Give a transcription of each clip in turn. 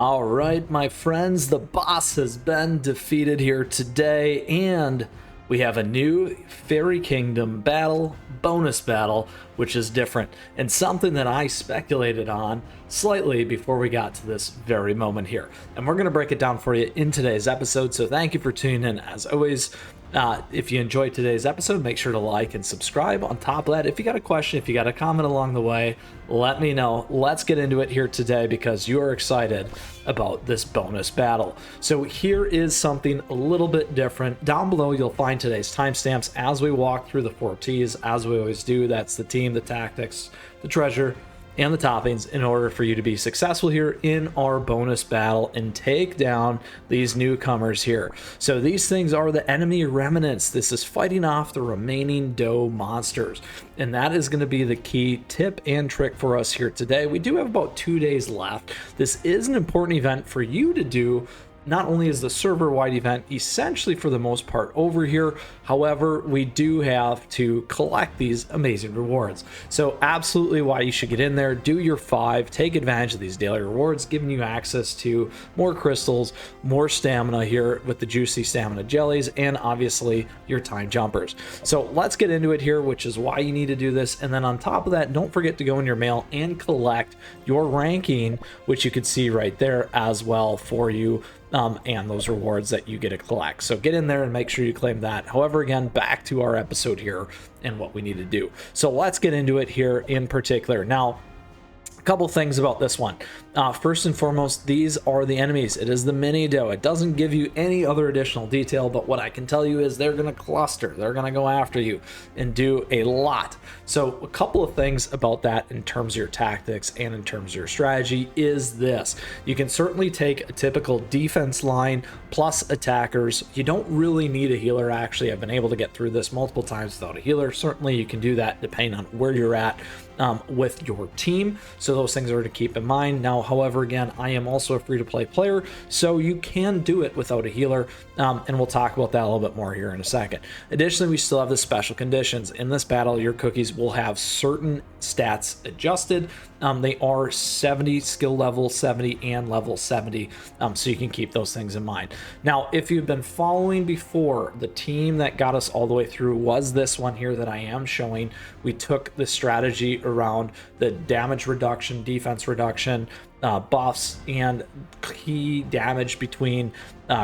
All right, my friends, the boss has been defeated here today, and we have a new Fairy Kingdom battle, bonus battle, which is different, and something that I speculated on slightly before we got to this very moment here. And we're going to break it down for you in today's episode, so thank you for tuning in as always. If you enjoyed today's episode, make sure to like and subscribe. On top of that, if you got a question, if you got a comment along the way, let me know. Let's get into it here today because you are excited about this bonus battle. So here is something a little bit different. Down below, you'll find today's timestamps as we walk through the 4 T's, as we always do. That's the team, the tactics, the treasure, and the toppings in order for you to be successful here in our bonus battle and take down these newcomers here. So these things are the enemy remnants. This is fighting off the remaining dough monsters, and that is going to be the key tip and trick for us here today. We do have about 2 days left. This is an important event for you to do. Not only is the server-wide event essentially for the most part over here, however, we do have to collect these amazing rewards. So absolutely why you should get in there, do your 5, take advantage of these daily rewards, giving you access to more crystals, more stamina here with the juicy stamina jellies, and obviously your time jumpers. So let's get into it here, which is why you need to do this. And then on top of that, don't forget to go in your mail and collect your ranking, which you can see right there as well for you. And those rewards that you get to collect. So get in there and make sure you claim that. However, again, back to our episode here and what we need to do. So let's get into it here in particular. Now, a couple things about this one. First and foremost, these are the enemies. It is the Minidough. It doesn't give you any other additional detail, but what I can tell you is they're going to cluster. They're going to go after you and do a lot. So a couple of things about that in terms of your tactics and in terms of your strategy is this. You can certainly take a typical defense line plus attackers. You don't really need a healer, actually. I've been able to get through this multiple times without a healer. Certainly you can do that depending on where you're at with your team. So those things are to keep in mind. Now, however, again, I am also a free-to-play player, so you can do it without a healer, and we'll talk about that a little bit more here in a second. Additionally, we still have the special conditions. In this battle, your cookies will have certain stats adjusted. They are 70 skill level 70 and level 70, so you can keep those things in mind. Now, if you've been following before, the team that got us all the way through was this one here that I am showing. We took the strategy around the damage reduction, defense reduction, buffs, and key damage between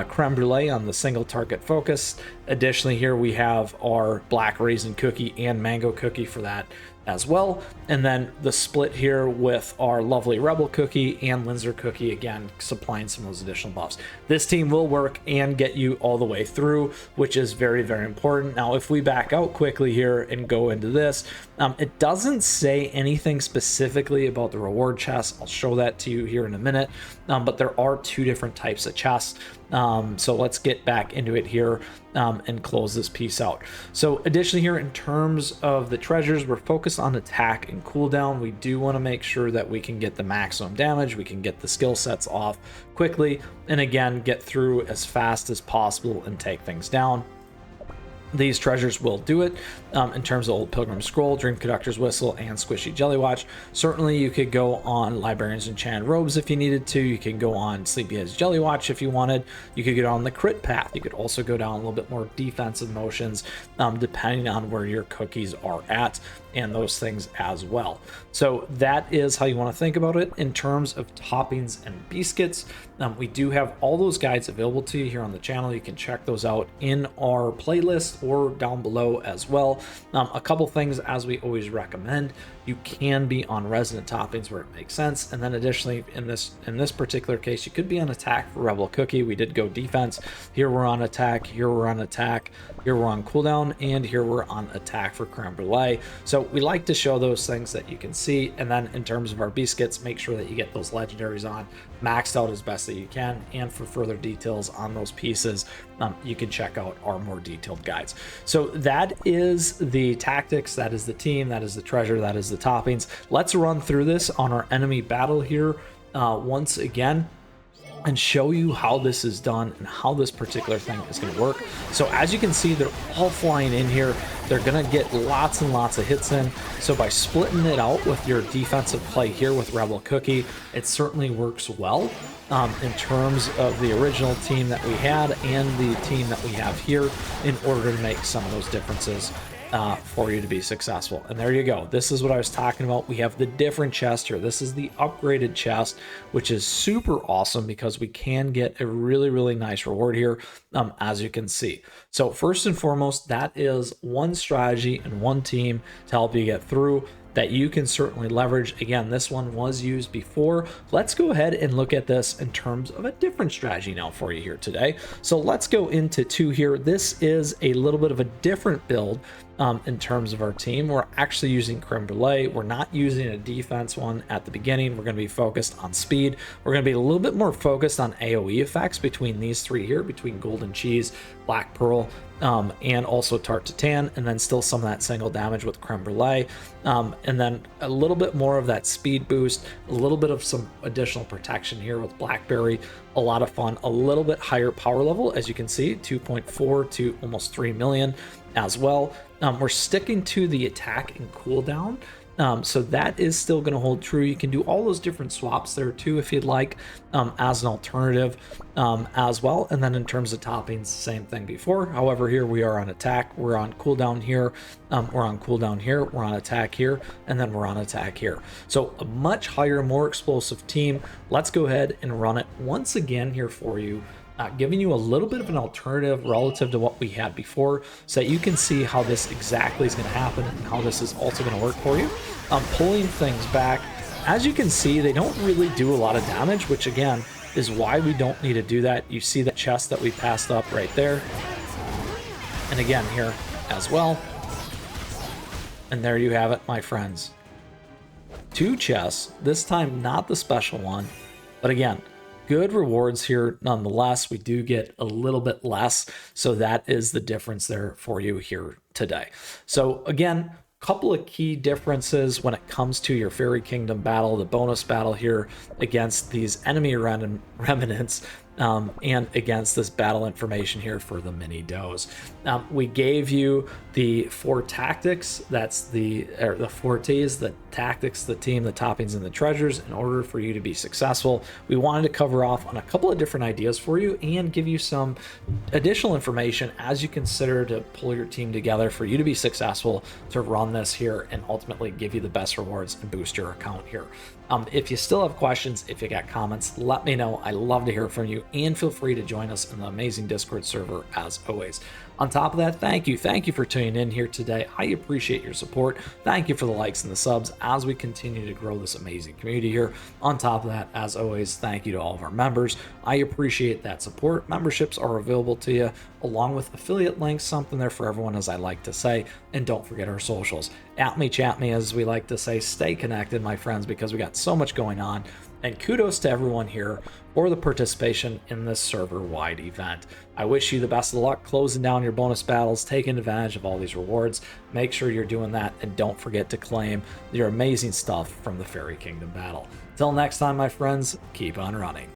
Creme Brule on the single target focus. Additionally, here we have our black raisin cookie and mango cookie for that as well, and then the split here with our lovely rebel cookie and Linzer cookie, again supplying some of those additional buffs. This team will work and get you all the way through, which is very, very important. Now, if we back out quickly here and go into this, it doesn't say anything specifically about the reward chests. I'll show that to you here in a minute, but there are 2 different types of chests. So let's get back into it here and close this piece out. So additionally here, in terms of the treasures, we're focused on attack and cooldown. We do want to make sure that we can get the maximum damage, we can get the skill sets off quickly, and again, get through as fast as possible and take things down. These treasures will do it in terms of Old Pilgrim Scroll, Dream Conductor's Whistle, and Squishy Jelly Watch. Certainly you could go on Librarian's Enchanted Robes if you needed to. You can go on Sleepyhead's Jelly Watch if you wanted. You could get on the crit path. You could also go down a little bit more defensive motions depending on where your cookies are at and those things as well. So that is how you want to think about it in terms of toppings and biscuits. We do have all those guides available to you here on the channel. You can check those out in our playlist or down below as well. A couple things, as we always recommend, you can be on resident toppings where it makes sense, and then additionally in this particular case, you could be on attack for rebel cookie. We did go defense. Here we're on attack, here we're on attack, here we're on cooldown, and here we're on attack for Creme Brule. So we like to show those things that you can see. And then in terms of our biscuits, make sure that you get those legendaries on maxed out as best that you can. And for further details on those pieces, you can check out our more detailed guides. So that is the tactics, that is the team, that is the treasure, that is the toppings. Let's run through this on our enemy battle here once again. and show you how this is done and how this particular thing is going to work. So as you can see, they're all flying in here. They're going to get lots and lots of hits in. So by splitting it out with your defensive play here with Rebel Cookie, it certainly works well in terms of the original team that we had and the team that we have here in order to make some of those differences for you to be successful. And there you go. This is what I was talking about. We have the different chest here. This is the upgraded chest, which is super awesome because we can get a really, really nice reward here, as you can see. So first and foremost, that is one strategy and one team to help you get through that you can certainly leverage. Again, this one was used before. Let's go ahead and look at this in terms of a different strategy now for you here today. So let's go into 2 here. This is a little bit of a different build in terms of our team. We're actually using Creme Brule. We're not using a defense one at the beginning. We're going to be focused on speed. We're going to be a little bit more focused on AoE effects between these 3 here, between Golden Cheese, Black Pearl, and also Tart Tatin, and then still some of that single damage with Creme Brule, and then a little bit more of that speed boost, a little bit of some additional protection here with Blackberry. A lot of fun, a little bit higher power level, as you can see, 2.4 to almost 3 million as well. We're sticking to the attack and cooldown. So that is still going to hold true. You can do all those different swaps there too if you'd like, as an alternative as well. And then in terms of toppings, same thing before. However, here we are on attack, we're on cooldown here, we're on cooldown here, we're on attack here, and then we're on attack here. So a much higher, more explosive team. Let's go ahead and run it once again here for you. Giving you a little bit of an alternative relative to what we had before so that you can see how this exactly is going to happen and how this is also going to work for you. Pulling things back, as you can see, they don't really do a lot of damage, which again is why we don't need to do that. You see the chest that we passed up right there, and again here as well, and there you have it, my friends. 2 chests, this time not the special one, but again, good rewards here nonetheless. We do get a little bit less, so that is the difference there for you here today. So again, couple of key differences when it comes to your Faerie Kingdom battle, the bonus battle here against these enemy remnants, and against this battle information here for the Minidough. We gave you the 4 tactics, that's the 4 T's, the tactics, the team, the toppings, and the treasures in order for you to be successful. We wanted to cover off on a couple of different ideas for you and give you some additional information as you consider to pull your team together for you to be successful to run this here and ultimately give you the best rewards and boost your account here. If you still have questions, if you got comments, let me know. I love to hear from you, and feel free to join us in the amazing Discord server as always. On top of that, thank you for tuning in here today. I appreciate your support. Thank you for the likes and the subs as we continue to grow this amazing community here. On top of that, as always, thank you to all of our members. I appreciate that support. Memberships are available to you along with affiliate links, something there for everyone, as I like to say. And don't forget our socials. At me, chat me, as we like to say. Stay connected, my friends, because we got so much going on. And kudos to everyone here for the participation in this server-wide event. I wish you the best of luck closing down your bonus battles, taking advantage of all these rewards. Make sure you're doing that, and don't forget to claim your amazing stuff from the Faerie Kingdom battle. Till next time, my friends, keep on running.